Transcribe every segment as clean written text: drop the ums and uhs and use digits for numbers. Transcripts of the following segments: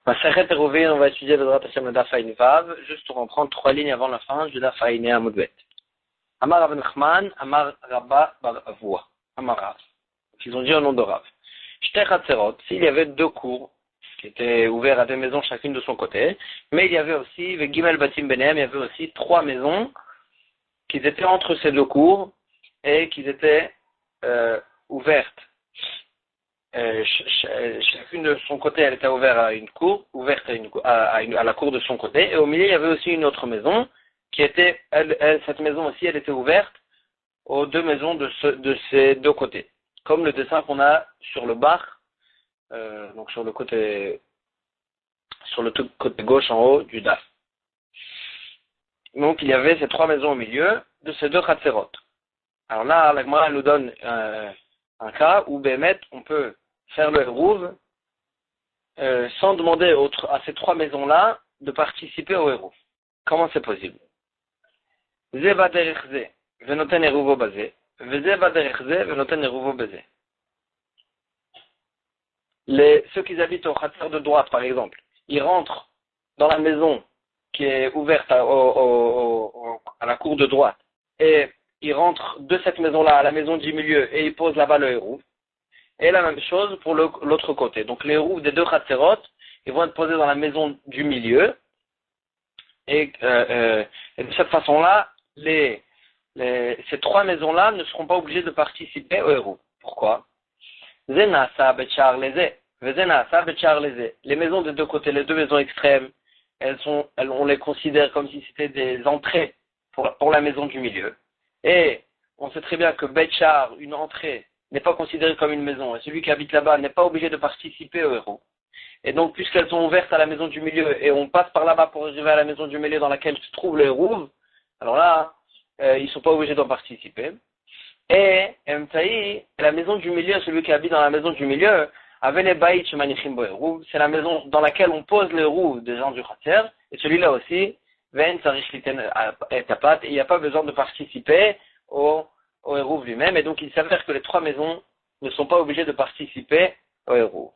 Masachet Eruvin, on va étudier le droit Hashem le Daf Ayin Vav, juste pour en prendre 3 lignes avant la fin du Daf Ayin Amudbet. Amar Rav Nachman, Amar Rabba Bar Avua, Amar Rav. Ils ont dit au nom de Rav. Shtei Chatzerot, s'il y avait 2 cours qui étaient ouverts à des maisons chacune de son côté, mais il y avait aussi, Gimel Batim Benehem, il y avait aussi 3 maisons qui étaient entre ces 2 cours et qui étaient ouvertes. Chacune de son côté, elle était ouverte à une cour, ouverte à la cour de son côté, et au milieu, il y avait aussi une autre maison, qui était, cette maison aussi, elle était ouverte aux 2 maisons de ces 2 côtés. Comme le dessin qu'on a sur le bar, donc sur le côté gauche en haut du DAF. Donc, il y avait ces 3 maisons au milieu de ces 2 Chatzerot. Alors là, la Gemara nous donne un cas où, Bémet, on peut faire le Hérouv sans demander à ces 3 maisons-là de participer au Hérouv. Comment c'est possible? Ceux qui habitent au Khatser de droite, par exemple, ils rentrent dans la maison qui est ouverte à la cour de droite, et ils rentrent de cette maison-là à la maison du milieu, et ils posent là-bas le Hérouv. Et la même chose pour l'autre côté. Donc les Hérouv des 2 Khatserot, ils vont être posés dans la maison du milieu. Et de cette façon-là, ces 3 maisons-là ne seront pas obligées de participer au Hérouv. Pourquoi? Les maisons des 2 côtés, les 2 maisons extrêmes, on les considère comme si c'était des entrées pour la maison du milieu. Et on sait très bien que Betchar, une entrée, n'est pas considérée comme une maison. Et celui qui habite là-bas n'est pas obligé de participer au Hérouv. Et donc, puisqu'elles sont ouvertes à la maison du milieu, et on passe par là-bas pour arriver à la maison du milieu dans laquelle se trouve le Hérouv, alors là, ils ne sont pas obligés d'en participer. Et Mtaï, la maison du milieu, celui qui habite dans la maison du milieu, avait les baïts chez Manichim Bo Hérouv, c'est la maison dans laquelle on pose le Hérouv des gens du Khatser, et celui-là aussi, Ven Sarich Liten et Tapat, et il n'y a pas besoin de participer au Hérouv lui-même, et donc il s'avère que les 3 maisons ne sont pas obligées de participer au Hérouv.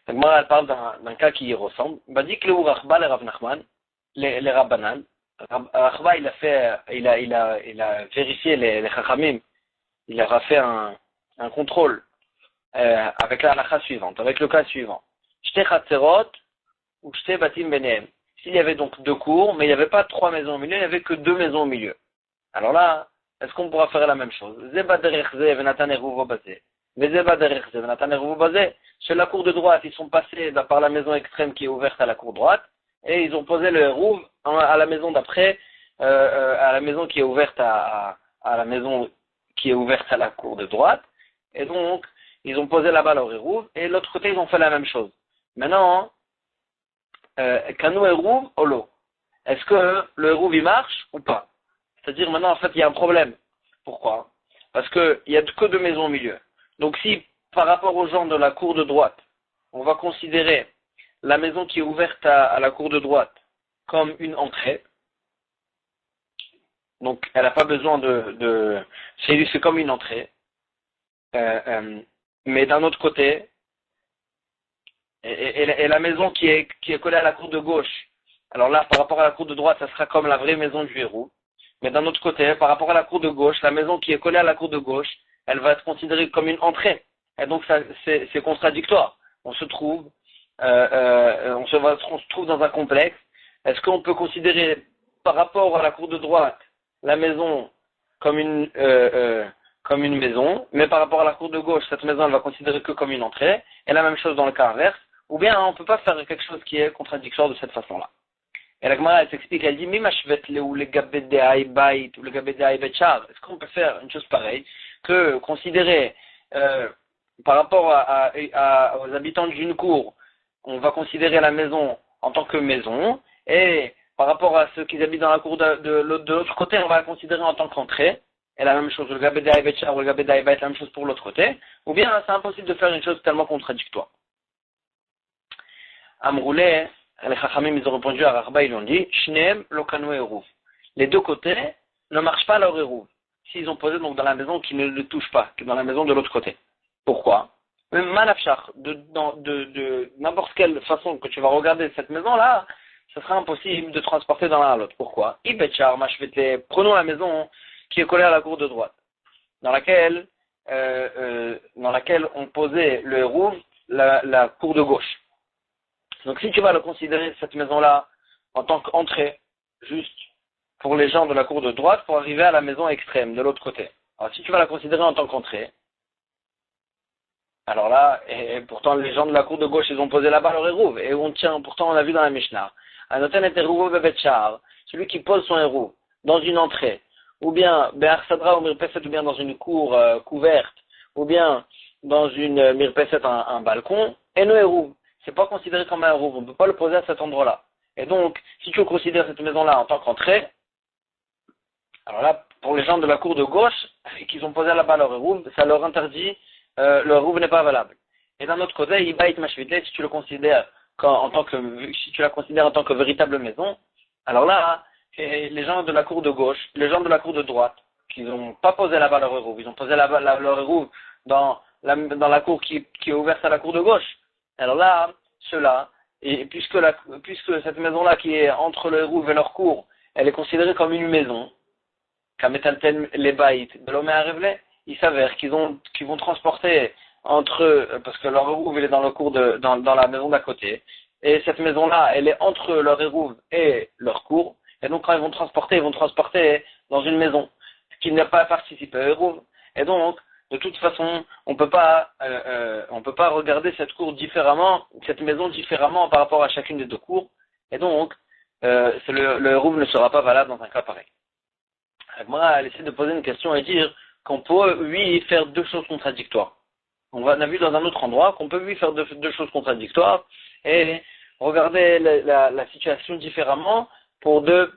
Donc moi, elle parle d'un cas qui y ressemble. Dit que le Rachba, le Rav Nachman, les Rabbanan, Rachba, il a vérifié les Chachamim, il a fait un contrôle avec la halakha suivante, avec le cas suivant. Shtei Chatzerot ou Shtei Batim Benehem. S'il y avait donc 2 cours, mais il n'y avait pas 3 maisons au milieu, il n'y avait que 2 maisons au milieu. Alors là, est-ce qu'on pourra faire la même chose? Chez la cour de droite, ils sont passés par la maison extrême qui est ouverte à la cour droite, et ils ont posé le Hérouv à la maison d'après, à la maison qui est ouverte à la maison qui est ouverte à la cour de droite, et donc ils ont posé là-bas leur Hérouv, et de l'autre côté ils ont fait la même chose. Maintenant, Kanu Hérouv Olo. Est-ce que le Hérouv il marche ou pas? C'est-à-dire maintenant en fait il y a un problème. Pourquoi? Parce qu'il n'y a que 2 maisons au milieu. Donc si par rapport aux gens de la cour de droite, on va considérer la maison qui est ouverte à la cour de droite comme une entrée, donc elle n'a pas besoin c'est comme une entrée, mais d'un autre côté, et la maison qui est collée à la cour de gauche, alors là par rapport à la cour de droite, ça sera comme la vraie maison du Hérouv, mais d'un autre côté, par rapport à la cour de gauche, la maison qui est collée à la cour de gauche, elle va être considérée comme une entrée. Et donc ça, c'est contradictoire. On se trouve dans un complexe. Est-ce qu'on peut considérer par rapport à la cour de droite la maison comme une maison, mais par rapport à la cour de gauche, cette maison elle va considérer que comme une entrée, et la même chose dans le cas inverse, ou bien on ne peut pas faire quelque chose qui est contradictoire de cette façon-là. Et la Gemara elle s'explique, elle dit est-ce qu'on peut faire une chose pareille que considérer par rapport aux habitants d'une cour, on va considérer la maison en tant que maison, et par rapport à ceux qui habitent dans la cour de l'autre côté, on va la considérer en tant qu'entrée, et la même chose, le Gabedai Betchar ou le Gabedai Bet, la même chose pour l'autre côté, ou bien c'est impossible de faire une chose tellement contradictoire. Amroulé, les Chachamim, ils ont répondu à Rachba, ils ont dit, Shneem Lokanu Hérouv. Les 2 côtés ne marchent pas leur Hérouv. S'ils ont posé donc dans la maison qui ne le touche pas, qui est dans la maison de l'autre côté. Pourquoi? Manafshar, de n'importe quelle façon que tu vas regarder cette maison-là, ce sera impossible de transporter d'un l'un à l'autre. Pourquoi? Ibetchar, prenons la maison qui est collée à la cour de droite, dans laquelle on posait le rouf, la cour de gauche. Donc si tu vas le considérer, cette maison-là, en tant qu'entrée, juste pour les gens de la cour de droite, pour arriver à la maison extrême, de l'autre côté. Alors si tu vas la considérer en tant qu'entrée, alors là, et pourtant les gens de la cour de gauche, ils ont posé là-bas leur érouve, et pourtant on a vu dans la Mishnah, Anoten et Erouv Bebetchar, celui qui pose son érouve dans une entrée, ou bien Be'arsadra ou Mirpeset, ou bien dans une cour couverte, ou bien dans une Mirpeset, un balcon, et no érouve. C'est pas considéré comme un érouve, on ne peut pas le poser à cet endroit-là. Et donc, si tu considères cette maison-là en tant qu'entrée, alors là, pour les gens de la cour de gauche, et qu'ils ont posé là-bas leur érouve, ça leur interdit, leur érouve n'est pas valable. Et d'un autre côté, Ibaït Mashvidle, si tu le considères si tu la considères en tant que véritable maison, alors là, les gens de la cour de gauche, les gens de la cour de droite, qui n'ont pas posé là-bas leur érouve, ils ont posé là-bas leur érouve dans la cour qui est ouverte à la cour de gauche. Alors là, ceux-là, et puisque cette maison-là qui est entre le érouve et leur cour, elle est considérée comme une maison, Kametalten les baït de l'homme à révéler, il s'avère qu'ils vont transporter entre eux, parce que leur érouve il est dans le cours dans la maison d'à côté, et cette maison-là, elle est entre leur érouve et leur cour, et donc quand ils vont transporter dans une maison qui n'a pas participé à érouve, et donc de toute façon, on peut pas regarder cette cour différemment, cette maison différemment par rapport à chacune des deux cours, et donc le érouve ne sera pas valable dans un cas pareil. Moi, elle essaie de poser une question et dire qu'on peut, oui, faire deux choses contradictoires. On a vu dans un autre endroit qu'on peut, oui, faire deux choses contradictoires et regarder la situation différemment pour deux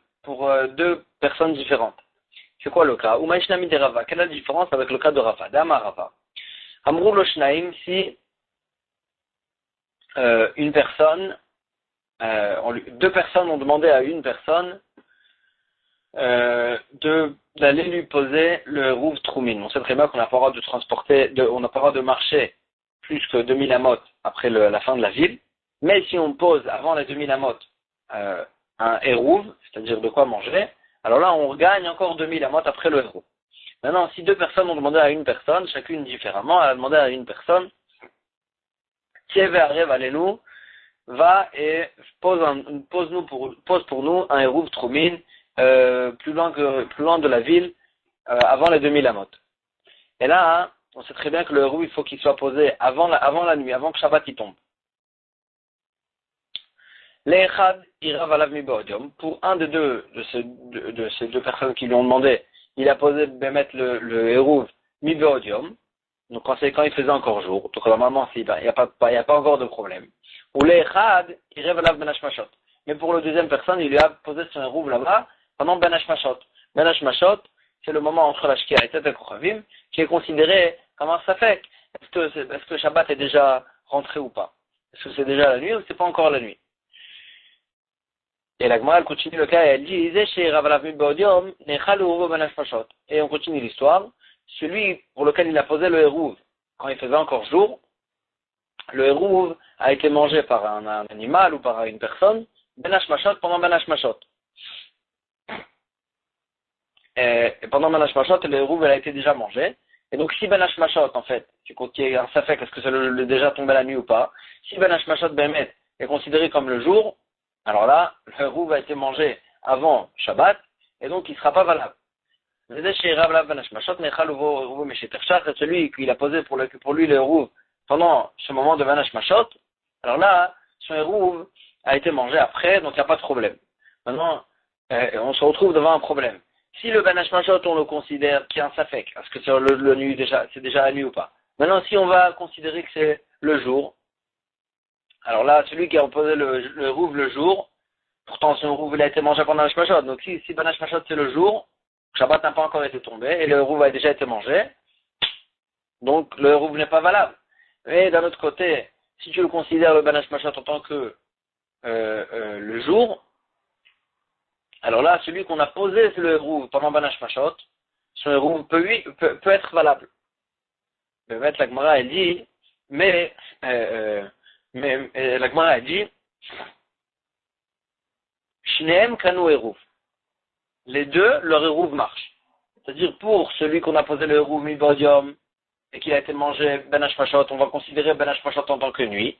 personnes différentes. C'est quoi le cas? Umaishnami de Rava. Quelle est la différence avec le cas de Rava? Dama Rava. Amrou lo shnaim, si une personne, deux personnes ont demandé à une personne d'aller lui poser le rouf troumin. On sait très bien qu'on n'a pas le droit on n'a pas le droit de marcher plus que 2000 amot après la fin de la ville. Mais si on pose avant les 2000 amot un hérouv, c'est-à-dire de quoi manger, alors là on gagne encore 2000 amot après le hérouv. Maintenant, si deux personnes ont demandé à une personne, chacune différemment, elle a demandé à une personne, Allez-nous, va et pose pour nous un hérouv troumin plus loin de la ville, avant les 2000 amot. Et là, hein, on sait très bien que le hérouv, il faut qu'il soit posé avant la nuit, avant que Shabbat y tombe. L'Echad ira valav mi ba'odium. Pour un des deux, de ces deux personnes qui lui ont demandé, il a posé mettre le hérouv mi ba'odium. Donc quand il faisait encore jour. Donc normalement, il n'y a pas encore de problème. Ou l'Echad ira valav ben hashmashot. Mais pour le deuxième personne, il lui a posé son hérouv là-bas pendant ben hashmashot. Ben hashmashot, c'est le moment entre la Shkia et Tet Kochavim, qui est considéré comme un safek. Est-ce que Shabbat est déjà rentré ou pas? Est-ce que c'est déjà la nuit ou c'est pas encore la nuit? Et la Gemara, elle continue le cas et elle dit, et on continue l'histoire. Celui pour lequel il a posé le hérouv, quand il faisait encore jour, le hérouv a été mangé par un animal ou par une personne, ben hashmashot, pendant ben hashmashot. Et pendant ben hashmashot, le hérouv a été déjà mangé. Et donc si ben hashmashot, en fait, tu continues un safek, est-ce que c'est déjà tombé la nuit ou pas? Si ben hashmashot bemet est considéré comme le jour, alors là, le hérouv a été mangé avant Shabbat, et donc il ne sera pas valable. C'est celui qu'il a posé pour lui le hérouv pendant ce moment de Vanash Mashot, alors là, son hérouv a été mangé après, donc il n'y a pas de problème. Maintenant, on se retrouve devant un problème. Si le Vanash Mashot, on le considère qu'il y a un safek, est-ce que c'est déjà la nuit ou pas? Maintenant, si on va considérer que c'est le jour, alors là, celui qui a posé le hérouv le jour, pourtant son hérouv il a été mangé pendant le Shmashot, donc si ben Hashmashot c'est le jour, Shabbat n'a pas encore été tombé, et le hérouv a déjà été mangé, donc le hérouv n'est pas valable. Mais d'un autre côté, si tu le considères le ben Hashmashot en tant que le jour, alors là, celui qu'on a posé le hérouv pendant ben Hashmashot, son hérouv peut être valable. Le maître la Gemara, elle dit, Mais, la Gemara a dit, Shneem Kanu Eruv. Les deux, leur Eruv marche. C'est-à-dire, pour celui qu'on a posé le Eruv mi-bodium et qui a été mangé Ben Hashmashot, on va considérer Ben Hashmashot en tant que nuit.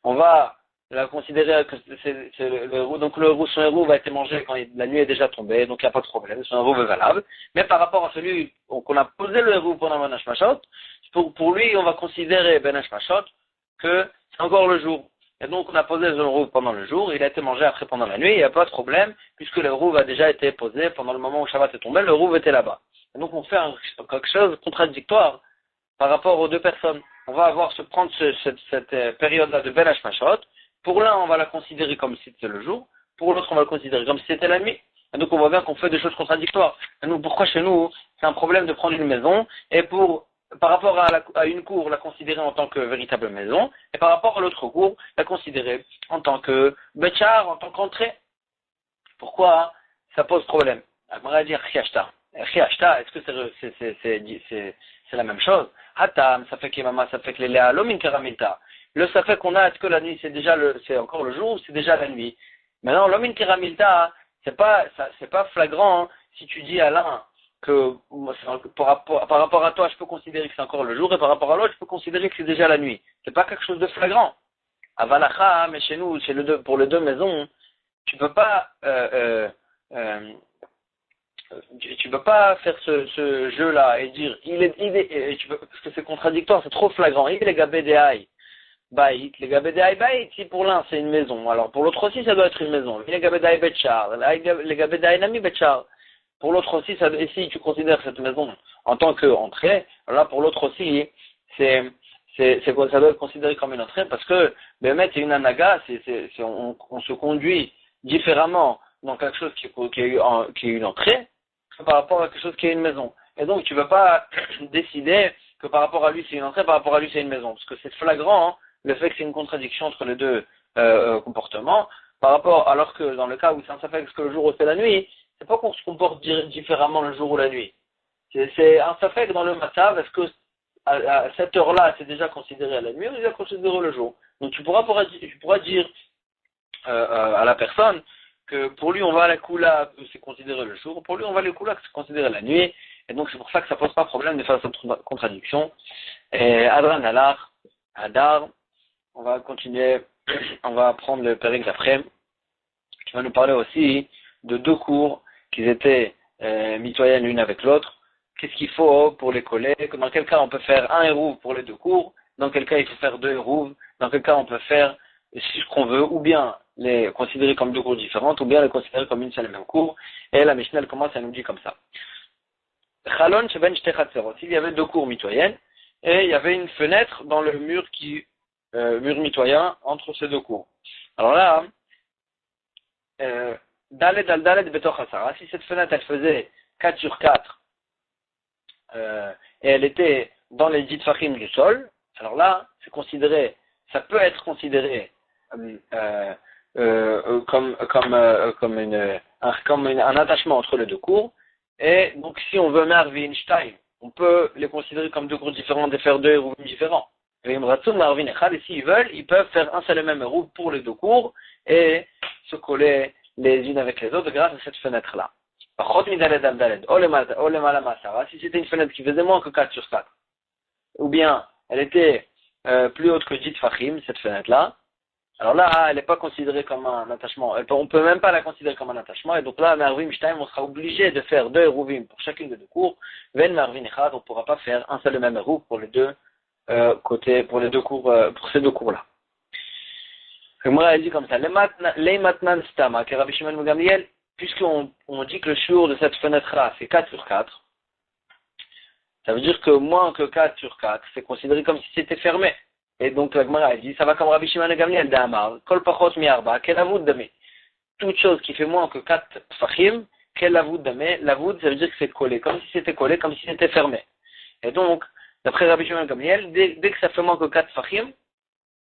On va la considérer que c'est le Eruv. Donc, son Eruv a été mangé quand la nuit est déjà tombée, donc il n'y a pas de problème, son Eruv est valable. Mais par rapport à celui qu'on a posé le Eruv pendant Ben Hashmashot, pour lui, on va considérer Ben Hashmashot que c'est encore le jour. Et donc, on a posé le Eruv pendant le jour, il a été mangé après pendant la nuit, il n'y a pas de problème, puisque le Eruv a déjà été posé pendant le moment où Shabbat est tombé, le Eruv était là-bas. Et donc, on fait quelque chose de contradictoire par rapport aux deux personnes. On va prendre cette période-là de Ben Hashmashot. Pour l'un, on va la considérer comme si c'était le jour, pour l'autre, on va le considérer comme si c'était la nuit. Et donc, on voit bien qu'on fait des choses contradictoires. Et nous, pourquoi chez nous, c'est un problème de prendre une maison, et par rapport à une cour, la considérer en tant que véritable maison, et par rapport à l'autre cour, la considérer en tant que Betchar, en tant qu'entrée. Pourquoi ça pose problème? On va dire Chiashta. Chiashta, est-ce que c'est la même chose? Hatam, ça fait que Mama, ça fait que les Léa, Lomin Karamilta. Le ça fait qu'on a, est-ce que la nuit c'est encore le jour ou c'est déjà la nuit? Maintenant, Lomin Karamilta, c'est pas flagrant, hein, si tu dis à l'un que par rapport à toi, je peux considérer que c'est encore le jour, et par rapport à l'autre, je peux considérer que c'est déjà la nuit. C'est pas quelque chose de flagrant. À Valacha, mais chez nous, pour les deux maisons, tu peux pas, tu peux pas faire ce jeu-là et dire, parce que c'est contradictoire, c'est trop flagrant. Il est gabé des haïs. Baït, les gabédaï baït, si pour l'un c'est une maison, alors pour l'autre aussi ça doit être une maison. Les gabédaï betchar, les gabédaï nami betchar. Pour l'autre aussi, et si tu considères cette maison en tant qu'entrée, alors là pour l'autre aussi, ça doit être considéré comme une entrée parce que Bémet et une anaga, on se conduit différemment dans quelque chose qui est une entrée par rapport à quelque chose qui est une maison. Et donc tu ne vas pas décider que par rapport à lui c'est une entrée, par rapport à lui c'est une maison, parce que c'est flagrant, hein, le fait que c'est une contradiction entre les deux comportements, alors que dans le cas où c'est un safek que le jour ou c'est la nuit, c'est pas qu'on se comporte différemment le jour ou la nuit. C'est un safek dans le matin, est-ce que à cette heure-là c'est déjà considéré la nuit ou déjà considéré le jour? Donc tu pourras dire à la personne que pour lui on va à la Kula que c'est considéré le jour, pour lui on va à la Kula que c'est considéré la nuit, et donc c'est pour ça que ça pose pas problème de faire cette contradiction. Et Adran Alar, Adar, on va continuer, on va prendre le péril d'après, qui va nous parler aussi de deux cours qui étaient mitoyennes l'une avec l'autre. Qu'est-ce qu'il faut pour les coller? Dans quel cas on peut faire un hérouve pour les deux cours? Dans quel cas il faut faire deux hérouves? Dans quel cas on peut faire ce qu'on veut, ou bien les considérer comme deux cours différentes, ou bien les considérer comme une seule et même cour? Et la Mishnah elle commence à nous dire comme ça. Chalon sheben shte chatzerot. Il y avait deux cours mitoyennes, et il y avait une fenêtre dans le mur mur mitoyen entre ces deux cours. Alors là, Daled al Daled betoch hasara, si cette fenêtre elle faisait 4 sur 4, et elle était dans les 10 fachim du sol, alors là, ça peut être considéré comme un attachement entre les deux cours, et donc si on veut Marvin Stein, on peut les considérer comme deux cours différents et faire deux hérouves différents. Et s'ils veulent, ils peuvent faire un seul et même hérouve pour les deux cours et se coller les unes avec les autres grâce à cette fenêtre-là. Si c'était une fenêtre qui faisait moins que 4 sur 4, ou bien elle était plus haute que 10 fachim, cette fenêtre-là, alors là, elle n'est pas considérée comme un attachement. On ne peut même pas la considérer comme un attachement. Et donc là, Mervim Shtaim, on sera obligé de faire deux hérouvim pour chacune des deux cours. Ven Mervin Echad, on ne pourra pas faire un seul et même hérouv pour les deux côtés, pour les deux cours, pour ces deux cours-là. Moi, elle dit comme ça. Les matnan stama, que Rabbi Shimon ben Gamliel, puisqu'on dit que le shiur de cette fenêtre-là, c'est 4 sur 4, ça veut dire que moins que 4 sur 4, c'est considéré comme si c'était fermé. Et donc la Gemara dit, ça va comme Rabbi Shimon ben Gamliel d'Amar, kol pachot mi-arba, quel avoud damé. Toute chose qui fait moins que 4 fachim, quel avoud damé. L'avoud, ça veut dire que c'est collé, comme si c'était collé, comme si c'était fermé. Et donc, d'après Rabbi Shimon ben Gamliel, dès que ça fait moins que 4 fachim,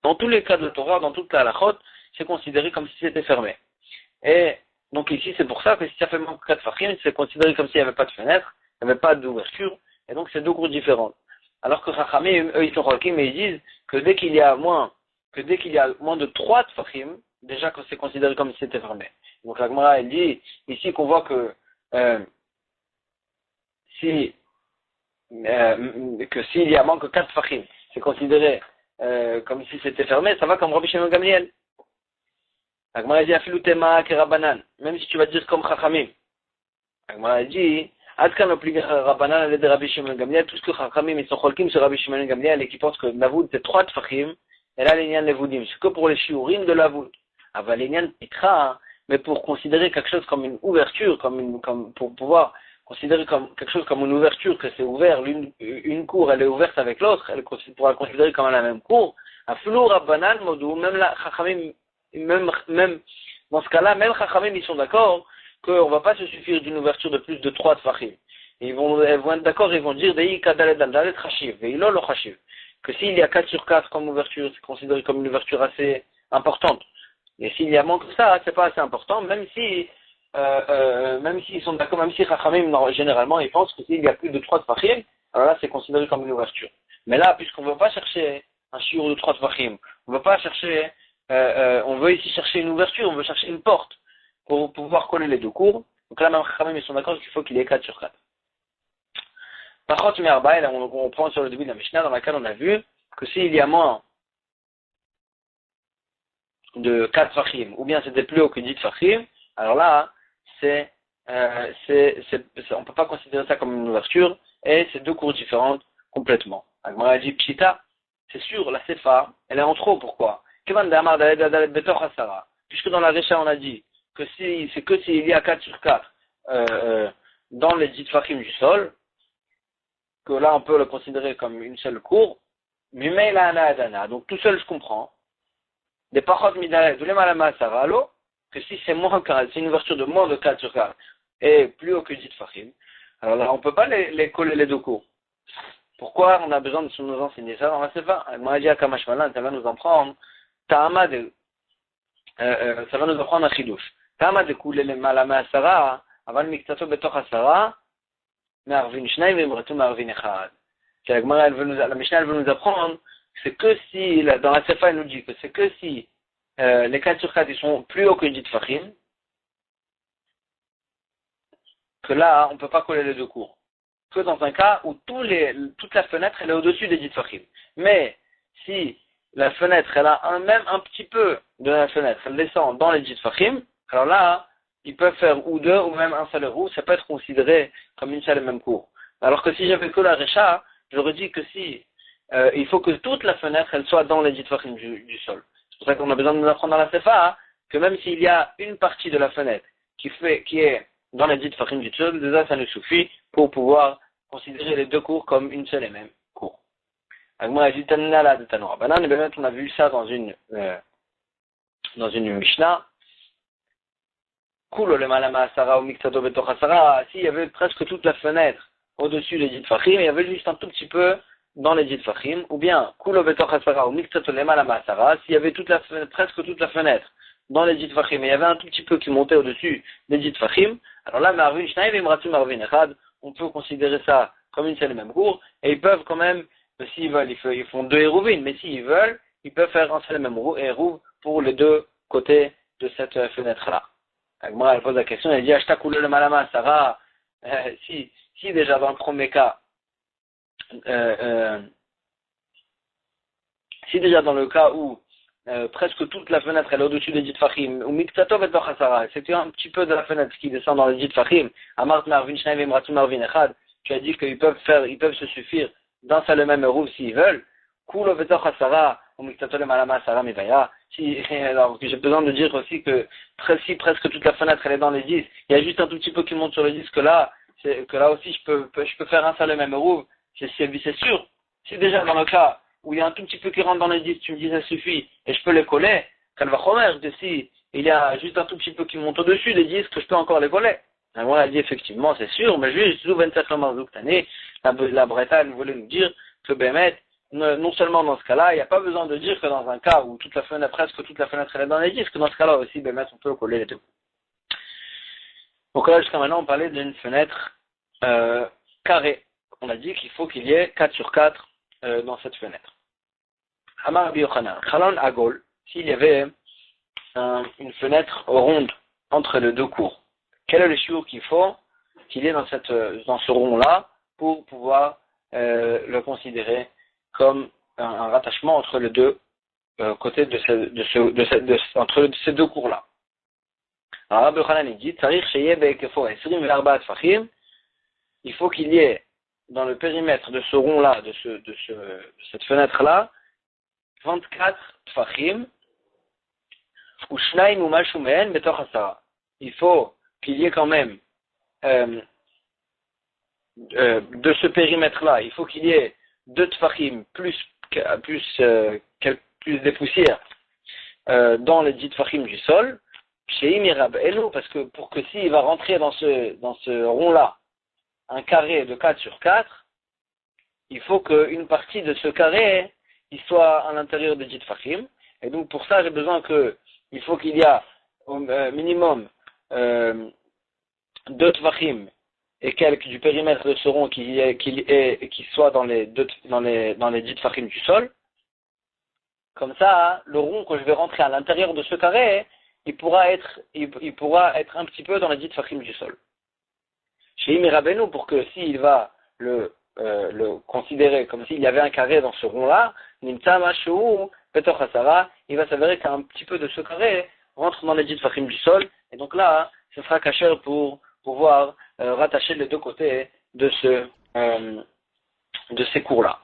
dans tous les cas de la Torah, dans toute la halachot, c'est considéré comme si c'était fermé. Et donc ici, c'est pour ça que si ça fait moins que 4 fachim, c'est considéré comme s'il n'y avait pas de fenêtre, il n'y avait pas d'ouverture, et donc c'est deux cours différents. Alors que Chachamim, eux, ils sont Cholkim et ils disent que dès qu'il y a moins de 3 Tfachim, déjà que c'est considéré comme si c'était fermé. Donc la Gemara, elle dit ici qu'on voit que s'il y a moins que 4 Tfachim, c'est considéré comme si c'était fermé, ça va comme Rabbi Shimon Gamliel. La Gemara dit Afilu tema kerabanan, même si tu vas dire comme Chachamim. La Gemara dit Adkan oblige Rabbanan à l'aider Rabbi Shimon Gamliel, tout ce que Chachamim ils sont cholkim sur Rabbi Shimon Gamliel et qui pensent que Navoud c'est 3 Tfachim, et là l'Inyan Nevoudim, c'est que pour les shiurim de Navoud. Aval l'Inyan Pitra, mais pour considérer quelque chose comme une ouverture, pour pouvoir considérer comme quelque chose comme une ouverture, que c'est ouvert, une cour elle est ouverte avec l'autre, elle pourra considérer comme la même cour. Afilu Rabbanan Modou, même là Chachamim, même dans ce cas-là, même Chachamim ils sont d'accord qu'on ne va pas se suffire d'une ouverture de plus de 3 tfachim. Ils vont être d'accord, ils vont dire que s'il y a 4 sur 4 comme ouverture, c'est considéré comme une ouverture assez importante. Et s'il y a moins que ça, c'est pas assez important, même si ils sont d'accord, même si Chachamim, généralement, ils pensent que s'il y a plus de 3 tfachim, alors là, c'est considéré comme une ouverture. Mais là, puisqu'on ne veut pas chercher un shiur de 3 tfachim, on veut pas chercher, on veut ici chercher une ouverture, on veut chercher une porte pour pouvoir coller les deux cours. Donc là, même Chachamim, ils sont d'accord qu'il faut qu'il y ait 4 sur 4. Par contre, là, on prend sur le début de la Mishnah, dans laquelle on a vu que s'il y a moins de 4 tfachim, ou bien c'était plus haut que 10 tfachim, alors là, on ne peut pas considérer ça comme une ouverture, et c'est deux cours différentes complètement. Agmara dit Pshita, c'est sûr, la Sefa, elle est en trop, pourquoi? Puisque dans la Recha, on a dit que c'est que s'il y a 4 sur 4 dans les 10 tfachim du sol, que là on peut le considérer comme une seule cour, donc tout seul je comprends. Des parot midalet, que si c'est moins c'est une ouverture de moins de 4 sur 4 et plus haut que 10 tfachim, alors là on ne peut pas les coller les deux cours. Pourquoi on a besoin de nous enseigner ça dans la Sefa? Madia Kamashmalan, ça va nous en prendre ça va nous apprendre un chidouche. Tama de couler les malama asara, avant le miktato betoch asara, Marvin Shnaim et Mretou Marvin Echad. La Mishnah veut nous apprendre, c'est que si, dans la Sefa elle nous dit que c'est que si les 4 sur 4 ils sont plus hauts que 10 tfachim, que là on ne peut pas coller les deux cours. Que dans un cas où toute la fenêtre elle est au-dessus des 10 tfachim. Mais si la fenêtre elle a même un petit peu de la fenêtre, elle descend dans les 10 tfachim, alors là, ils peuvent faire ou deux ou même un seul roue, ça peut être considéré comme une seule et même cour. Alors que si j'avais que la Recha, j'aurais dit que si il faut que toute la fenêtre elle soit dans les 10 tfachim du sol. C'est pour ça qu'on a besoin de nous apprendre dans la Sefa que même s'il y a une partie de la fenêtre qui est dans les 10 tfachim du sol, déjà ça nous suffit pour pouvoir considérer les deux cours comme une seule et même cour. Agma Ajitanina la de Tanoura Banan, et bien on a vu ça dans une Mishnah. Kulo le malama asara ou mixato betoch asara, s'il y avait presque toute la fenêtre au-dessus des 10 tfachim, il y avait juste un tout petit peu dans les 10 tfachim, ou bien kulo betoch asara ou mixato le malama asara, s'il y avait presque toute la fenêtre dans les 10 tfachim, et il y avait un tout petit peu qui montait au-dessus des 10 tfachim, alors là, Marvin Shnaim et Mretou Marvin Echad, on peut considérer ça comme une seule et même cour, et ils peuvent quand même, s'ils veulent, ils font 2 hérouvines, mais s'ils veulent, ils peuvent faire un seul et même hérouv pour les deux côtés de cette fenêtre-là. Agmara elle pose la question, elle dit Ashta koule le malama Sarah, si déjà dans le premier cas, si déjà dans le cas où presque toute la fenêtre elle est au-dessus des 10 tfachim, ou miktato betoch asara, c'était un petit peu de la fenêtre qui descend dans les 10 tfachim, Amart Marvin Shnaim et Mretou Marvin Echad, tu as dit qu'ils peuvent se suffire d'un seul et même hérouv s'ils veulent, kulo betoch asara, ou miktato le malama Sarah mivaya. Alors j'ai besoin de dire aussi que si presque toute la fenêtre elle est dans les 10, il y a juste un tout petit peu qui monte sur le 10 que là aussi je peux faire un seul et même hérouv, c'est sûr. Si déjà dans le cas où il y a un tout petit peu qui rentre dans les 10, tu me dis ça suffit, et je peux les coller, qu'elle va chomer, que si il y a juste un tout petit peu qui monte au-dessus des 10, que je peux encore les coller. Alors elle dit effectivement, c'est sûr, mais juste, la Bretagne voulait nous dire que Bémet, non seulement dans ce cas-là, il n'y a pas besoin de dire que dans un cas où presque toute la fenêtre elle est dans les 10, que dans ce cas-là aussi, Bémet, on peut coller les deux. Donc là, jusqu'à maintenant, on parlait d'une fenêtre carrée. On a dit qu'il faut qu'il y ait 4 sur 4 dans cette fenêtre. Amar Rabbi Yochanan, Chalon Agol, s'il y avait une fenêtre ronde entre les deux cours, quel est le shiur qu'il faut qu'il y ait dans ce rond-là pour pouvoir le considérer comme un rattachement entre les deux côtés entre ces deux cours-là. Alors Rabbi Yochanan dit, il faut qu'il y ait dans le périmètre de ce rond-là, de cette fenêtre-là, 24 tfachim, ou shnaim ou mashumen betoch hasara. Il faut qu'il y ait quand même de ce périmètre-là, il faut qu'il y ait 2 tfachim plus des poussières dans les 10 tfachim du sol, chez Imirab Elo, parce que pour que s'il va rentrer dans ce rond-là, un carré de 4 sur 4, il faut qu'une partie de ce carré il soit à l'intérieur des 10 tfachim. Et donc pour ça, j'ai besoin il faut qu'il y a au minimum 2 tfachim et quelques du périmètre de ce rond qui soit dans les 10 tfachim du sol. Comme ça, le rond que je vais rentrer à l'intérieur de ce carré, il pourra être un petit peu dans les 10 tfachim du sol. Chez Imirabenu, pour que s'il va le considérer comme s'il y avait un carré dans ce rond-là, Nimtza Mashu, Betoch Hasara, il va s'avérer qu'un petit peu de ce carré rentre dans les 10 tfachim du sol, et donc là, ce sera caché pour pouvoir rattacher les deux côtés de ces cours-là.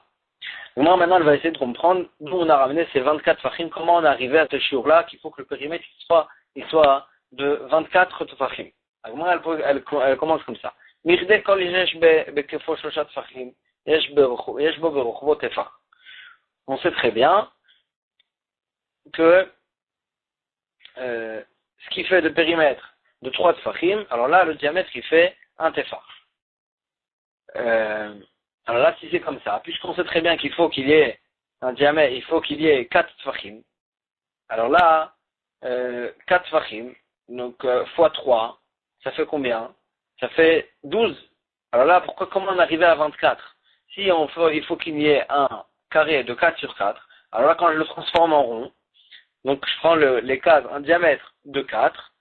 Donc maintenant, elle va essayer de comprendre d'où on a ramené ces 24 tfachim, comment on est arrivé à ce shiur-là, qu'il faut que le périmètre soit de 24 tfachim. Elle commence comme ça. Mirde kol yesh bekefo shoshat tfachim, yesh bo beruchvo tefach. On sait très bien que ce qui fait de périmètre de 3 tfachim, alors là, le diamètre, il fait un tefach. Alors là, si c'est comme ça, puisqu'on sait très bien qu'il faut qu'il y ait un diamètre, il faut qu'il y ait 4 tfachim, alors là, 4 tfachim, donc fois 3, ça fait combien? Ça fait 12. Alors là, comment on arrivait à 24? Si il faut qu'il y ait un carré de 4 sur 4, alors là, quand je le transforme en rond, donc je prends les cases, un diamètre de 4,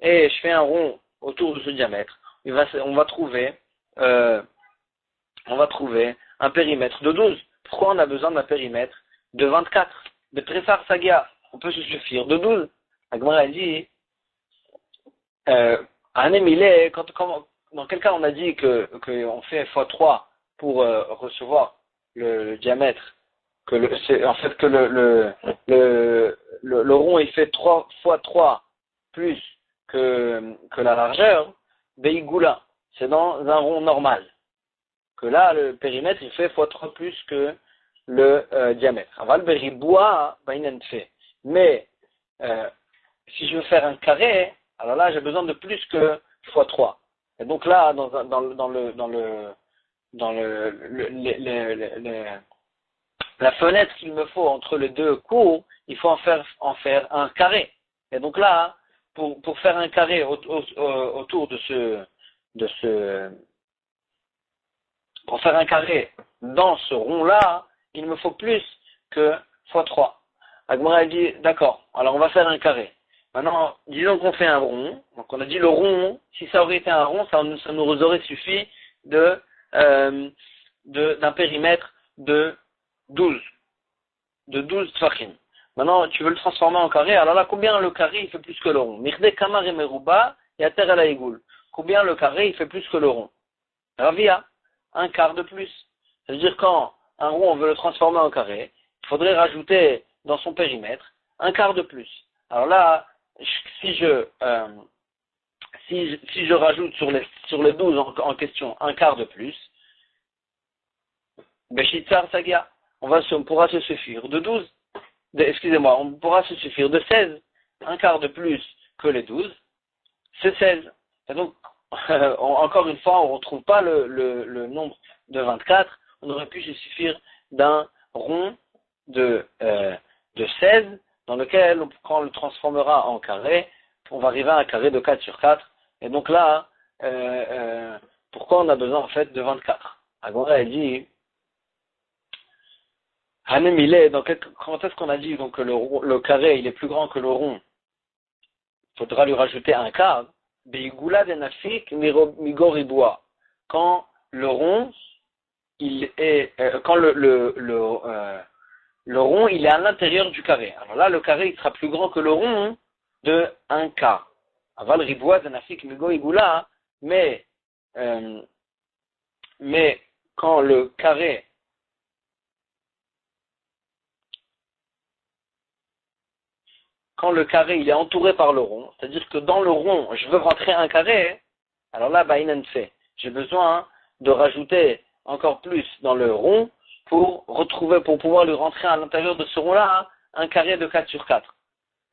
et je fais un rond autour de ce diamètre, on va trouver un périmètre de 12. Pourquoi on a besoin d'un périmètre de 24? De Trefar Sagia, on peut se suffire de 12. La Gemara dit, dans quel cas on a dit qu'on fait x3 pour recevoir le diamètre, que le rond il fait 3 fois 3 plus que la largeur, Beigoula, c'est dans un rond normal. Que là, le périmètre, il fait x3 plus que le diamètre. Aval beriboua, fait. Mais, si je veux faire un carré, alors là, j'ai besoin de plus que x3. Et donc là, la fenêtre qu'il me faut entre les deux coups, il faut en faire un carré. Et donc là, pour faire un carré autour pour faire un carré dans ce rond-là, il me faut plus que x3. Agmara dit, d'accord, alors on va faire un carré. Maintenant, disons qu'on fait un rond. Donc on a dit le rond, si ça aurait été un rond, ça nous aurait suffi d'un périmètre de 12 tfachim. Maintenant, tu veux le transformer en carré, alors là, combien le carré il fait plus que le rond? Mirde kamar et meruba, yater ala igoul. Combien le carré il fait plus que le rond? Ravia, un quart de plus. C'est-à-dire quand un rond on veut le transformer en carré, il faudrait rajouter dans son périmètre un quart de plus. Alors là, si je rajoute sur les 12 en question un quart de plus, Beshitsar Sagia, on pourra se suffire de 12, on pourra se suffire de 16, un quart de plus que les 12, c'est 16. Et donc, encore une fois, on ne retrouve pas le nombre de 24, on aurait pu se suffire d'un rond de 16, dans lequel, quand on le transformera en carré, on va arriver à un carré de 4 sur 4. Et donc là, pourquoi on a besoin en fait de 24? Agora, elle dit, Hanemile, donc quand est-ce qu'on a dit donc, que le carré il est plus grand que le rond? Il faudra lui rajouter un quart. Beigula de nafik migoribois. Quand le rond, il est, quand le rond, il est à l'intérieur du carré. Alors là, le carré, il sera plus grand que le rond de un quart. Aval ribois de nafik migoriboula, mais quand le carré il est entouré par le rond, c'est-à-dire que dans le rond, je veux rentrer un carré, alors là, ba'inan fait. J'ai besoin de rajouter encore plus dans le rond pour pouvoir lui rentrer à l'intérieur de ce rond-là, un carré de 4 sur 4.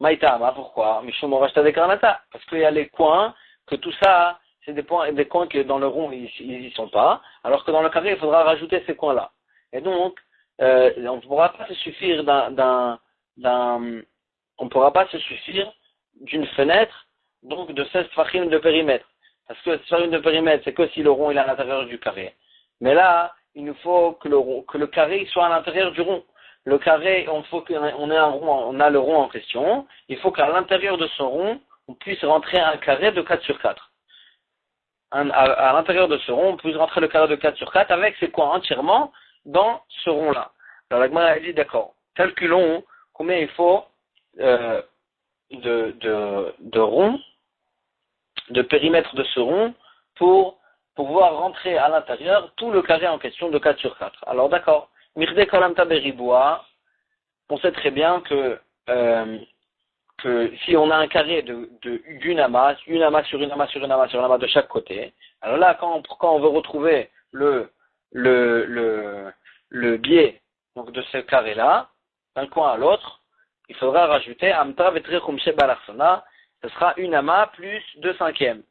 Maïtama, pourquoi? Michou Morachta de Karnata. Parce qu'il y a les coins, que tout ça, c'est des coins que dans le rond, ils y sont pas, alors que dans le carré, il faudra rajouter ces coins-là. Et donc, on ne pourra pas se suffire on ne pourra pas se suffire d'une fenêtre, donc de 16 tfachim de périmètre. Parce que 16 tfachim de périmètre, c'est que si le rond il est à l'intérieur du carré. Mais là, il nous faut que le carré soit à l'intérieur du rond. Le carré, on a le rond en question. Il faut qu'à l'intérieur de ce rond, on puisse rentrer un carré de 4 sur 4. À l'intérieur de ce rond, on puisse rentrer le carré de 4 sur 4 avec ses coins entièrement dans ce rond-là. Alors la Gemara a dit, d'accord, calculons combien il faut de rond, de périmètre de ce rond, pour pouvoir rentrer à l'intérieur tout le carré en question de 4 sur 4. Alors d'accord, Mirde Kolamta Beribois, on sait très bien que si on a un carré d'une amas, une amas sur une amas sur une amas sur une amas de chaque côté, alors là, quand on veut retrouver le biais donc de ce carré-là, d'un coin à l'autre, il faudra rajouter Amtra Vetrechum Shebalarsona, ce sera une amas plus 2/5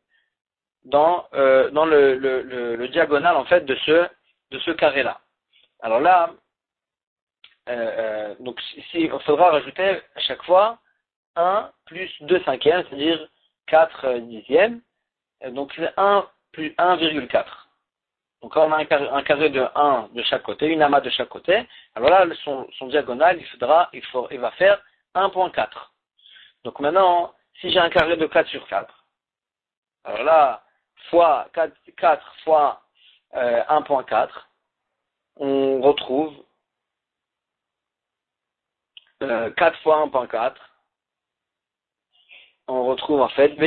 dans le diagonal en fait de ce carré-là. Alors là, donc ici, il faudra rajouter à chaque fois 1 plus 2/5, c'est-à-dire 4 dixièmes, donc c'est 1 plus 1,4. Donc quand on a un carré de 1 de chaque côté, une amas de chaque côté, alors là, son diagonale, il va faire 1,4. Donc maintenant, si j'ai un carré de 4 sur 4, alors là, fois 4 fois 1,4, on retrouve 4 fois 1,4, on retrouve en fait, on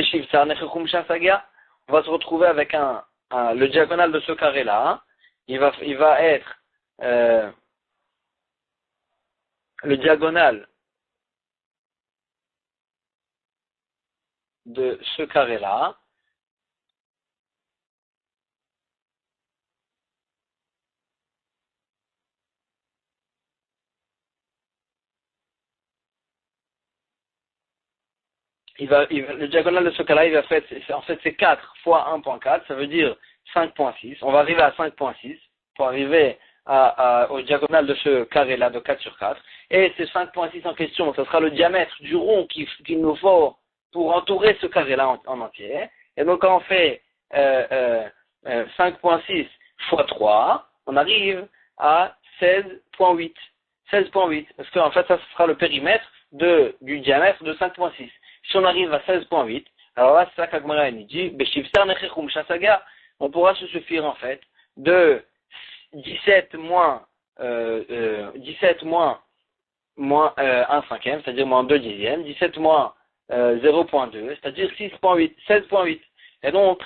va se retrouver avec le diagonal de ce carré-là, il va être le diagonal de ce carré-là, le diagonal de ce carré-là, en fait, c'est 4 fois 1,4, ça veut dire 5,6. On va arriver à 5,6 pour arriver au diagonal de ce carré-là de 4 sur 4. Et ces 5,6 en question, ce sera le diamètre du rond qu'il nous faut pour entourer ce carré-là en entier. Et donc, quand on fait 5,6 fois 3, on arrive à 16,8. 16,8. Parce qu'en fait, ça sera le périmètre du diamètre de 5,6. Si on arrive à 16,8, alors là, c'est ça qu'Agmara dit, on pourra se suffire en fait de 17 moins 1/5, c'est-à-dire moins 2 dixièmes, 17 moins 0,2, c'est-à-dire 6,8, 16,8. Et donc,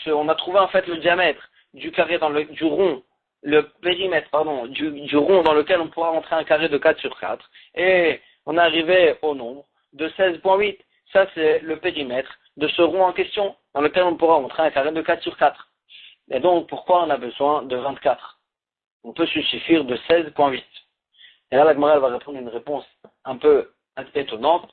on a trouvé en fait le diamètre du carré du rond, le périmètre, pardon, du rond dans lequel on pourra rentrer un carré de 4 sur 4, et on est arrivé au nombre de 16,8. Ça, c'est le périmètre de ce rond en question, dans lequel on pourra rentrer un carré de 4 sur 4. Et donc, pourquoi on a besoin de 24? On peut se suffire de 16,8. Et là, la Gemara va répondre une réponse un peu étonnante.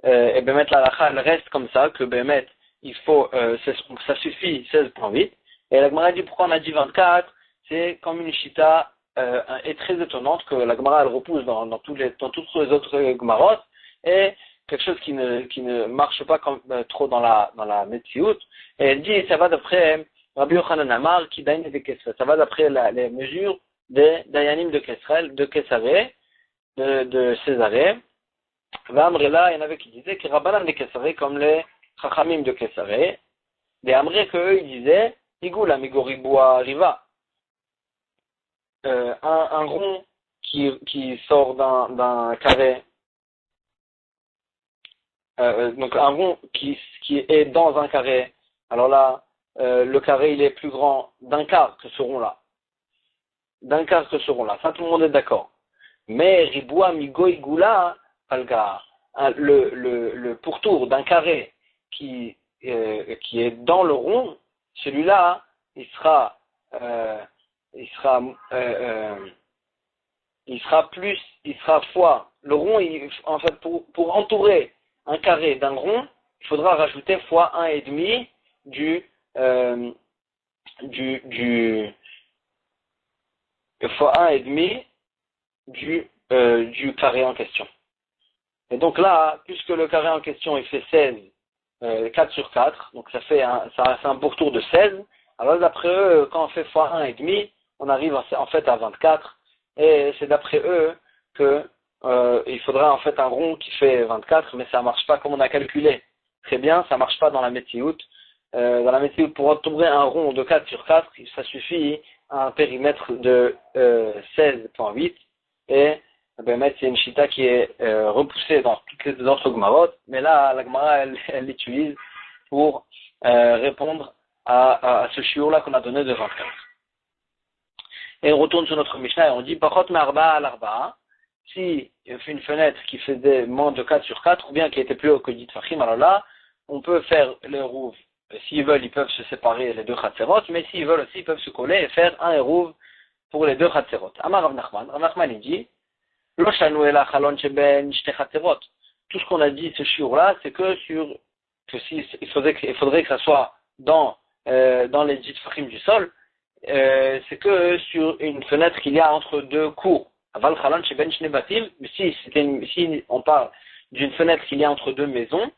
Et Bémet, la halakha, elle reste comme ça, que Bémet, ça suffit 16,8. Et la Gemara dit pourquoi on a dit 24? C'est comme une chita est très étonnante, que la Gemara, elle repousse dans toutes les autres Gemarot, et quelque chose qui ne marche pas trop dans la Metsiout. Et elle dit, ça va d'après Rabbi Yochanan Amar, qui donne des questions. Ça va d'après les mesures des Dayanim de Kesaré, de Césarée. V'amrela, il y en avait qui disaient que Rabbanan de Kesaré, comme les Chachamim de Kesaré, des Amré qu'eux, ils disaient, Igoula Migoriboua Riva. Un rond qui sort d'un carré, donc un rond qui est dans un carré, alors là, le carré il est plus grand d'un quart que ce rond-là. D'un quart que ce rond-là. Ça, tout le monde est d'accord. Mais Riboua Migo Igoula, le pourtour d'un carré qui est dans le rond, celui-là, il sera fois, le rond, en fait, pour entourer un carré d'un rond, il faudra rajouter fois 1,5 fois 1,5 du carré en question. Et donc là, puisque le carré en question, il fait 16, 4 sur 4, donc ça fait un pourtour de 16, alors d'après eux, quand on fait fois 1,5, on arrive en fait à 24, et c'est d'après eux que il faudra en fait un rond qui fait 24, mais ça marche pas comme on a calculé. Très bien, ça marche pas dans la Metsiout. Dans la Metsiout, pour entourer un rond de 4 sur 4, ça suffit à un périmètre de 16,8, et ben, c'est une chita qui est repoussée dans toutes les autres Gmarot, mais là, la Gmara, elle l'utilise pour répondre à ce shiur-là qu'on a donné de 24. Et on retourne sur notre Mishnah et on dit, Pachot Marba al Arba, si il fait une fenêtre qui faisait moins de 4 sur 4, ou bien qui était plus haut que dit Fachim, alors là, on peut faire les rouves. S'ils veulent, ils peuvent se séparer les deux Khatserot, mais s'ils veulent aussi, ils peuvent se coller et faire un rouve pour les deux Khatserot. Amar Rav Nachman, il dit, Lo shanu ela chalon sheben shte Khatserot. Tout ce qu'on a dit, ce shiur-là, c'est que il faudrait que ça soit dans les dix Fachim du sol, c'est que sur une fenêtre qu'il y a entre deux cours. Aval chalon sheben shne batim, si on parle d'une fenêtre qu'il y a entre deux maisons,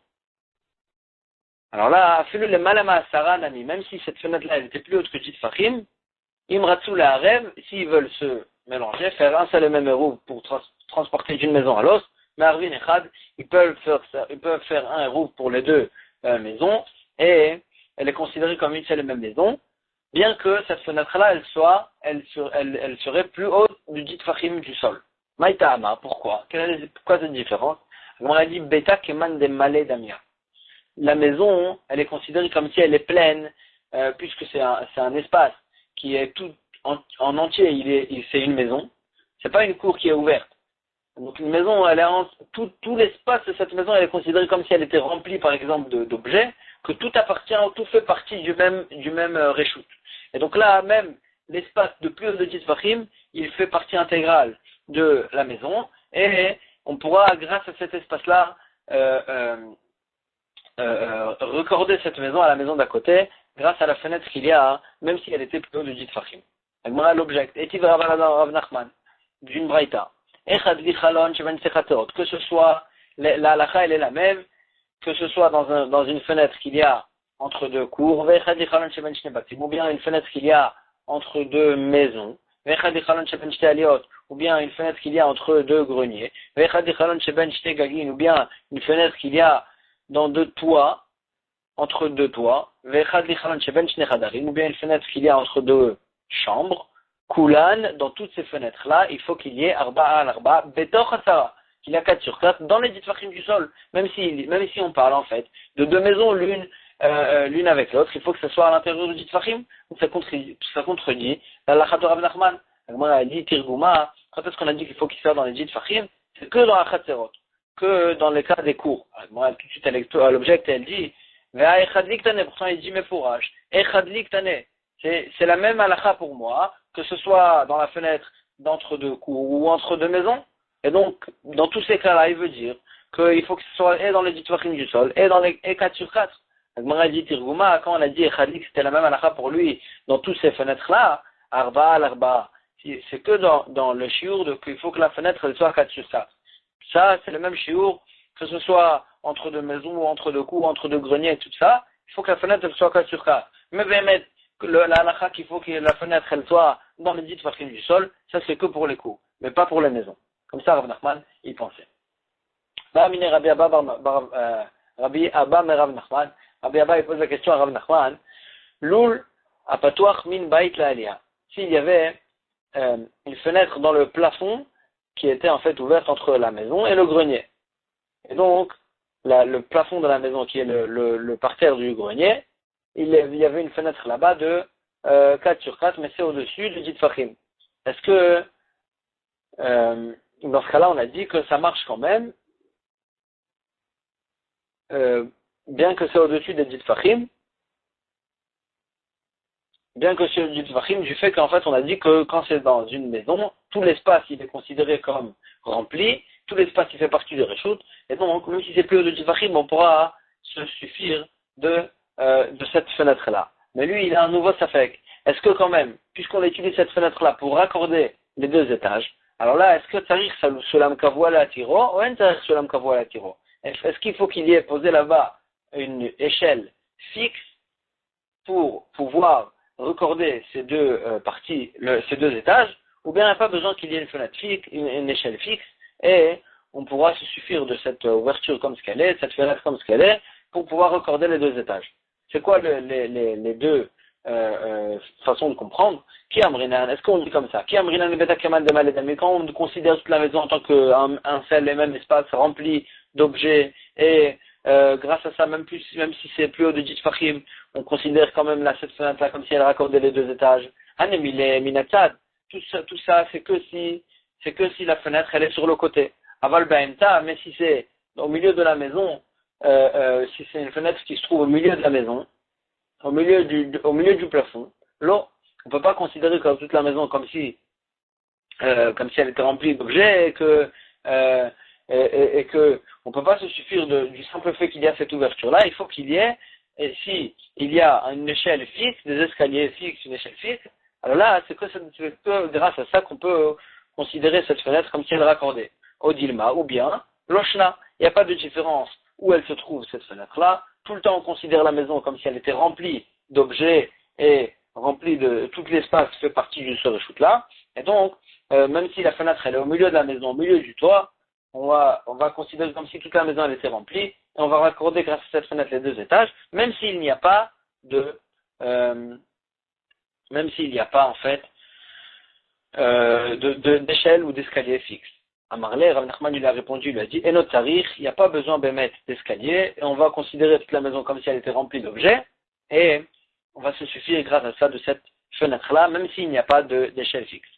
alors là, le malama Sarah nami, même si cette fenêtre-là elle était plus haute que dix Fachim, imratsu la harev, s'ils veulent se mélanger, faire un seul et même hérouv pour transporter d'une maison à l'autre, mais Arvin et Chad, ils peuvent faire un hérouv pour les deux maisons, et elle est considérée comme une seule et même maison, bien que cette fenêtre-là, elle serait plus haute du dit Fachim du sol. Maïta'ama, pourquoi pourquoi cette différence? On a dit Beta Keman de Malé Damia. La maison, elle est considérée comme si elle est pleine, puisque c'est un espace qui est tout en entier, c'est une maison. C'est pas une cour qui est ouverte. Donc une maison, tout l'espace de cette maison, elle est considérée comme si elle était remplie, par exemple, d'objets, que tout fait partie du même reshoot. Et donc là, même l'espace de plus de 10 Fachim, il fait partie intégrale de la maison, et on pourra, grâce à cet espace-là, recorder cette maison à la maison d'à côté, grâce à la fenêtre qu'il y a, même si elle était plus haut de 10 Fachim. L'object, Etiv Rav Nachman, d'une braïta. Que ce soit, la halakha elle est la même, que ce soit dans une fenêtre qu'il y a entre deux cours, ou bien une fenêtre qu'il y a entre deux maisons, ou bien une fenêtre qu'il y a entre deux greniers, ou bien une fenêtre qu'il y a dans deux toits, entre deux toits, ou bien une fenêtre qu'il y a entre deux chambres. Kulan, dans toutes ces fenêtres-là, il faut qu'il y ait arba al arba, betoch hasara, qu'il y a 4 sur 4 dans les 10 fachim du sol. Même si on parle en fait de deux maisons l'une avec l'autre, il faut que ce soit à l'intérieur du 10 fachim. Ça contredit la lachat de Rav Nachman. On a dit Tirgouma, quand est-ce qu'on a dit qu'il faut qu'il soit dans les 10 fachim? C'est que dans la khatserot, que dans les cas des cours. Moi, tout de suite à l'object, elle dit, pourtant il dit mes fourrages. C'est la même halakha pour moi, que ce soit dans la fenêtre d'entre deux cours ou entre deux maisons. Et donc, dans tous ces cas-là, il veut dire qu'il faut que ce soit et dans les 10 Fachim du sol, et dans les 4 sur 4. Agmara dit Tirgouma, quand on a dit Echadlik, c'était la même halakha pour lui, dans toutes ces fenêtres-là, Arba al-Arba. C'est que dans le shiur qu'il faut que la fenêtre elle soit 4 sur 4. Ça, c'est le même shiur, que ce soit entre deux maisons, ou entre deux cours, entre deux greniers, et tout ça, il faut que la fenêtre elle soit 4 sur 4. Mais la halakha qu'il faut que la fenêtre elle soit dans les 10 tfachim du sol, ça c'est que pour les coups, mais pas pour les maisons. Comme ça, Rav Nachman, il pensait. Rabbi Abba mais Rav Nachman. Rabbi Abba, il pose la question à Rav Nachman. Loul apatouach min bait la aliyah. S'il y avait une fenêtre dans le plafond qui était en fait ouverte entre la maison et le grenier. Et donc, le plafond de la maison qui est le parterre du grenier, il y avait une fenêtre là-bas de 4 sur 4, mais c'est au-dessus du dit Fahim. Est-ce que, dans ce cas-là, on a dit que ça marche quand même, bien que c'est au-dessus des dit Fahim, bien que c'est au-dessus du Fahim, du fait qu'en fait, on a dit que quand c'est dans une maison, tout l'espace, il est considéré comme rempli, tout l'espace, il fait partie du Réchout, et donc, même si c'est plus au-dessus du Fahim, on pourra se suffire de cette fenêtre-là. Mais lui, il a un nouveau safek. Est-ce que quand même, puisqu'on utilise cette fenêtre-là pour raccorder les deux étages, alors là, est-ce que Tariq Sulam Kavua la Tiro ou un Tariq Sulam Kavua la Tiro? Est-ce qu'il faut qu'il y ait posé là-bas une échelle fixe pour pouvoir raccorder ces deux parties, ces deux étages, ou bien il n'y a pas besoin qu'il y ait une fenêtre fixe, une échelle fixe, et on pourra se suffire de cette ouverture comme ce qu'elle est, cette fenêtre comme ce qu'elle est, pour pouvoir raccorder les deux étages? C'est quoi les deux façons de comprendre? Qui amrinan? Est-ce qu'on dit comme ça? Qui amrinan betakaman de maledam? Mais quand on considère toute la maison en tant qu'un seul et même espace rempli d'objets, et grâce à ça, même si c'est plus haut de 10 fachim, on considère quand même cette fenêtre-là comme si elle raccordait les deux étages. Anemile minatzad. Tout ça, c'est que si la fenêtre elle est sur le côté. Aval baemta, mais si c'est au milieu de la maison, si c'est une fenêtre qui se trouve au milieu de la maison, au milieu du plafond, là, on ne peut pas considérer comme toute la maison comme si elle était remplie d'objets et que on ne peut pas se suffire du simple fait qu'il y a cette ouverture-là. Il faut qu'il y ait, et si il y a une échelle fixe, des escaliers fixes, une échelle fixe, alors là, c'est que grâce à ça qu'on peut considérer cette fenêtre comme si elle raccordait au Dilma, ou bien l'Oshna. Il n'y a pas de différence où elle se trouve, cette fenêtre-là. Tout le temps, on considère la maison comme si elle était remplie d'objets et remplie de tout l'espace fait partie d'une seule chute-là. Et donc, même si la fenêtre elle est au milieu de la maison, au milieu du toit, on va considérer comme si toute la maison elle était remplie, et on va raccorder grâce à cette fenêtre les deux étages, même s'il n'y a pas en fait d'échelle ou d'escalier fixe. Amarle, Rav Nachman lui a répondu, il lui a dit, et notre tarif, il n'y a pas besoin de mettre d'escalier, et on va considérer toute la maison comme si elle était remplie d'objets, et on va se suffire grâce à ça de cette fenêtre-là, même s'il n'y a pas d'échelle fixe.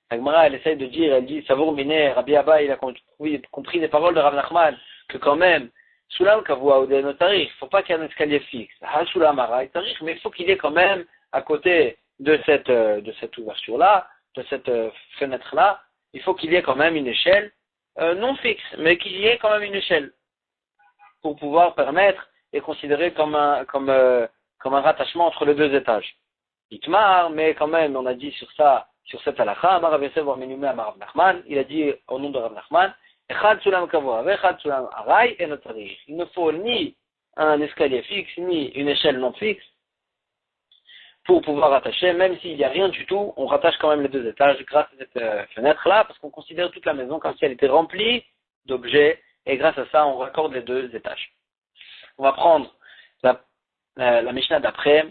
Agmara, elle essaye de dire, elle dit, Savour Miné, Rabbi Abba, il a compris les paroles de Rav Nachman, que quand même, Sulam Kavua ou des notaris, il ne faut pas qu'il y ait un escalier fixe. Sulam Aray Tarif, mais il faut qu'il y ait quand même, à côté de cette ouverture-là, de cette fenêtre-là, il faut qu'il y ait quand même une échelle, non fixe, mais qu'il y ait quand même une échelle, pour pouvoir permettre et considérer comme un rattachement entre les deux étages. Itmar, mais quand même, on a dit sur cette halakha, Amar Rav Yosef Barmenumé Amar Rav Nachman, il a dit au nom de Rav Nachman, Echad Sulam Kavua, Echad Sulam Aray et Notarich. Il ne faut ni un escalier fixe, ni une échelle non fixe, pour pouvoir rattacher, même s'il n'y a rien du tout, on rattache quand même les deux étages grâce à cette fenêtre-là, parce qu'on considère toute la maison comme si elle était remplie d'objets, et grâce à ça, on raccorde les deux étages. On va prendre la Mishnah d'après,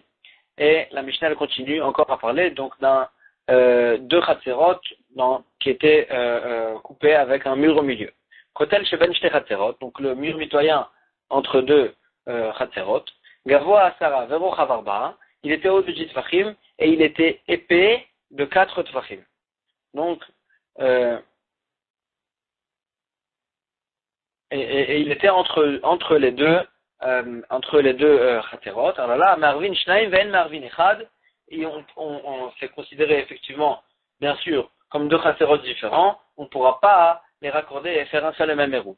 et la Mishnah elle continue encore à parler donc deux Chatzerot qui étaient coupés avec un mur au milieu. Kotel Sheben Shte Chatzerot, donc le mur mitoyen entre deux Chatzerot, Gavoa Asara Vero Chavarba, il était haut de 10 tfachim et il était épais de 4 tfachim. Donc, et il était entre les deux chaterot. Alors là, Marvin Shnaim Ven Marvin Echad, et on s'est considéré effectivement, bien sûr, comme deux chaterot différents, on ne pourra pas les raccorder et faire un seul et même érou.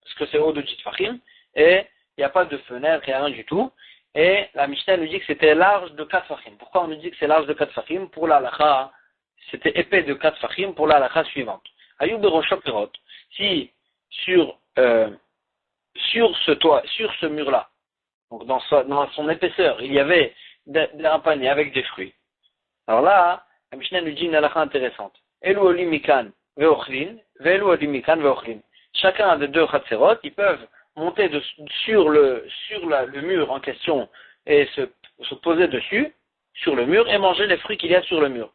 Parce que c'est haut de 10 tfachim et il n'y a pas de fenêtre, il n'y a rien du tout. Et la Mishnah nous dit que c'était large de 4 fachim. Pourquoi on nous dit que c'est large de 4 fachim? Pour la halakha, c'était épais de 4 fachim pour la halakha suivante. Ayub Berosho Perot, si sur ce mur-là, donc dans son épaisseur, il y avait un panier avec des fruits. Alors là, la Mishnah nous dit une halakha intéressante. Elu olim mikan ve'ochlin, ve'elu olim mikan ve'ochlin. Chacun des deux chatzerot, ils peuvent monter sur le mur en question et se poser dessus, sur le mur, et manger les fruits qu'il y a sur le mur.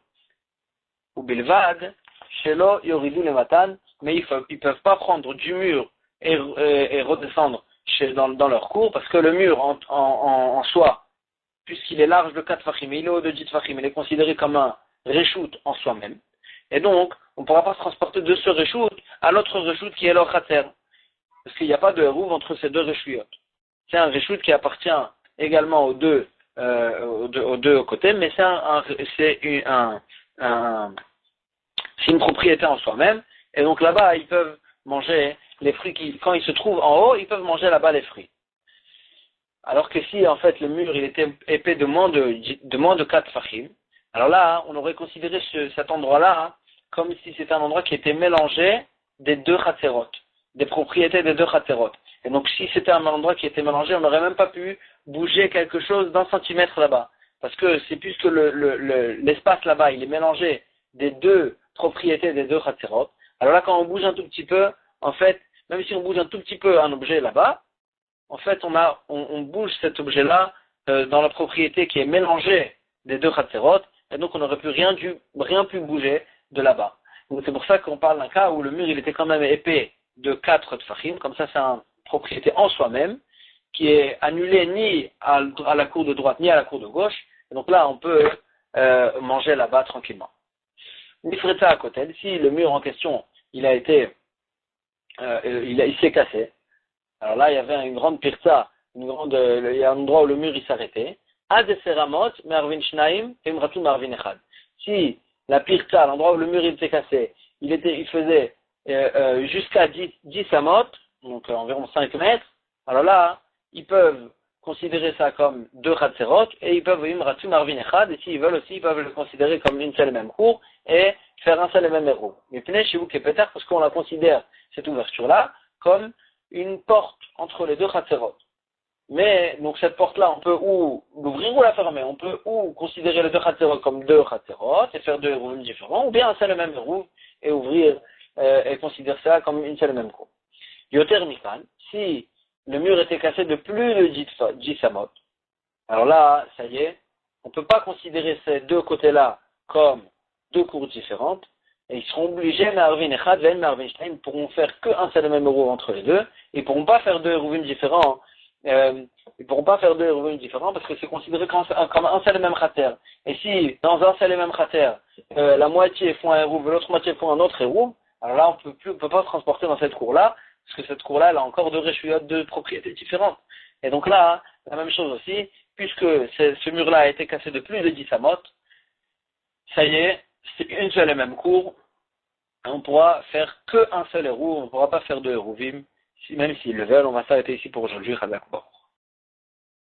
Ou bilvad, shelo yoridu le matan, mais ils peuvent pas prendre du mur et redescendre dans leur cour, parce que le mur en soi, puisqu'il est large de 4 fachim, il est haut de 10 fachim, il est considéré comme un reshoot en soi-même. Et donc, on ne pourra pas se transporter de ce reshoot à l'autre reshoot qui est leur khater. Parce qu'il n'y a pas de hérouve entre ces deux reshoot. C'est un reshoot qui appartient également aux deux côtés, mais c'est une propriété en soi-même. Et donc là-bas, ils peuvent manger les fruits quand ils se trouvent en haut, ils peuvent manger là-bas les fruits. Alors que si, en fait, le mur, il était épais de moins de 4 fachim, alors là, on aurait considéré cet endroit-là comme si c'était un endroit qui était mélangé des deux chatzerot, des propriétés des deux chatzerot. Et donc, si c'était un endroit qui était mélangé, on n'aurait même pas pu bouger quelque chose d'un centimètre là-bas. Parce que c'est puisque l'espace là-bas, il est mélangé des deux propriétés des deux chatzerot. Alors là, quand on bouge un tout petit peu, en fait, même si on bouge un tout petit peu un objet là-bas, en fait, on bouge cet objet-là dans la propriété qui est mélangée des deux chatzerot, et donc on n'aurait pu rien pu bouger de là-bas. Donc c'est pour ça qu'on parle d'un cas où le mur il était quand même épais de 4 tfachim, comme ça c'est une propriété en soi-même, qui est annulée ni à la cour de droite ni à la cour de gauche, et donc là on peut manger là-bas tranquillement. Nifreta à côté, si le mur en question il s'est cassé, alors là, il y avait une grande pirza, il y a un endroit où le mur il s'arrêtait. Ad seramot, mervin shnaim, emratu mervin echad. Si la pirza, l'endroit où le mur il était cassé, il faisait jusqu'à 10 amot, donc environ 5 mètres, alors là, ils peuvent considérer ça comme 2 chatzerot, et ils peuvent emratu mervin echad, et s'ils veulent aussi, ils peuvent le considérer comme une seule et même cour, et faire un seul et même héros. Mais prenez chez vous qui est peut-être, parce qu'on la considère, cette ouverture-là, comme une porte entre les deux chatzerot. Mais, donc cette porte-là, on peut ou l'ouvrir ou la fermer. On peut ou considérer les deux chatzerot comme 2 chatzerot et faire 2 hérouves différents, ou bien un seul et même hérouve et ouvrir et considérer ça comme une seule et même cour. Yoter mikan, si le mur était cassé de plus de 10 amot, alors là, ça y est, on ne peut pas considérer ces deux côtés-là comme 2 cours différentes, et ils seront obligés, Marvin Echad, Ven Marvin Shnaim, ils ne pourront faire qu'un seul et même hérouve entre les deux, ils ne pourront pas faire 2 hérouvim différents, parce que c'est considéré comme un seul et même khater. Et si, dans un seul et même khater, la moitié font un hérouve, l'autre moitié font un autre hérouve, alors là, on ne peut pas se transporter dans cette cour-là, parce que cette cour-là, elle a encore 2 réchuyot, 2 propriétés différentes. Et donc là, la même chose aussi, puisque ce mur-là a été cassé de plus de 10 amot, ça y est, c'est une seule et même cour, on pourra faire qu'un seul hérouve, on ne pourra pas faire 2 hérouvim, même s'ils le veulent. On va s'arrêter ici pour aujourd'hui.